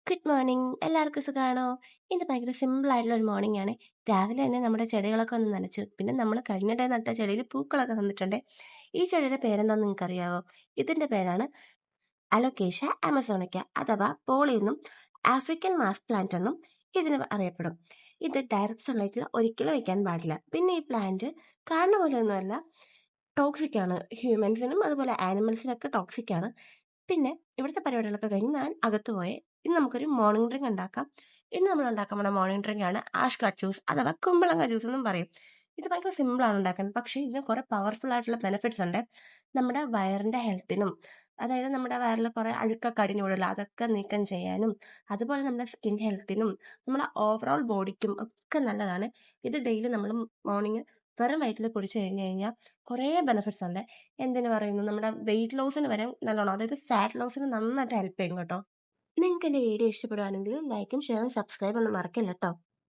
Good morning. എല്ലാവർക്കും സുഖമാണോ? ഇത് ഭയങ്കര സിമ്പിൾ ആയിട്ടുള്ള ഒരു മോർണിംഗ് ആണ്. രാവിലെ തന്നെ നമ്മുടെ ചെടികളൊക്കെ ഒന്ന് നനച്ചു. പിന്നെ നമ്മൾ കഴിഞ്ഞ ഡേ നട്ട ചെടിയിൽ പൂക്കളൊക്കെ വന്നിട്ടുണ്ട്. ഈ ചെടിയുടെ പേരെന്താണെന്ന് നിങ്ങൾക്കറിയാവോ? ഇതിന്റെ പേരാണ് അലോക്കേഷ്യ ആമസോണിക്ക, അഥവാ പോളി എന്നും ആഫ്രിക്കൻ മാസ് പ്ലാന്റ് എന്നും ഇതിന് അറിയപ്പെടും. ഇത് ഡയറക്റ്റ് സൺലൈറ്റിൽ ഒരിക്കലും വയ്ക്കാൻ പാടില്ല. പിന്നെ ഈ പ്ലാന്റ് കാണുന്ന പോലെ ഒന്നുമല്ല, ടോക്സിക് ആണ്. ഹ്യൂമൻസിനും അതുപോലെ ആനിമൽസിനൊക്കെ ടോക്സിക് ആണ്. പിന്നെ ഇവിടുത്തെ പരിപാടികളൊക്കെ കഴിഞ്ഞ് ഞാൻ അകത്ത് പോയി. ഇന്ന് നമുക്കൊരു മോർണിംഗ് ഡ്രിങ്ക് ഉണ്ടാക്കാം. ഇന്ന് നമ്മൾ ഉണ്ടാക്കാൻ പോകുന്ന മോർണിംഗ് ഡ്രിങ്ക് ആണ് ആഷ് കട്ട് ജ്യൂസ്, അഥവാ കുമ്പളങ്ങ ജ്യൂസ് എന്നും പറയും. ഇത് ഭയങ്കര സിമ്പിളാണ് ഉണ്ടാക്കാൻ, പക്ഷേ ഇതിന് കുറേ പവർഫുൾ ആയിട്ടുള്ള ബെനിഫിറ്റ്സ് ഉണ്ട്. നമ്മുടെ വയറിൻ്റെ ഹെൽത്തിനും, അതായത് നമ്മുടെ വയറിൽ കുറേ അഴുക്കൊക്കെ അടിഞ്ഞുകൂടില്ല, അതൊക്കെ നീക്കം ചെയ്യാനും, അതുപോലെ നമ്മുടെ സ്കിൻ ഹെൽത്തിനും നമ്മുടെ ഓവറോൾ ബോഡിക്കും ഒക്കെ നല്ലതാണ്. ഇത് ഡെയിലി നമ്മൾ മോർണിംഗ് വെറും വയറ്റിൽ കുടിച്ചു കഴിഞ്ഞ് കഴിഞ്ഞാൽ കുറേ ബെനിഫിറ്റ്സ് ഉണ്ട്. എന്തിനു പറയുന്നു, നമ്മുടെ വെയിറ്റ് ലോസിന് വരെ നല്ലോണം, അതായത് ഫാറ്റ് ലോസിന് നന്നായിട്ട് ഹെൽപ്പ് ചെയ്യും കേട്ടോ. നിങ്ങൾക്ക് എൻ്റെ വീഡിയോ ഇഷ്ടപ്പെടുവാണെങ്കിൽ ലൈക്കും ഷെയറും സബ്സ്ക്രൈബ് ഒന്നും മറക്കില്ല കേട്ടോ.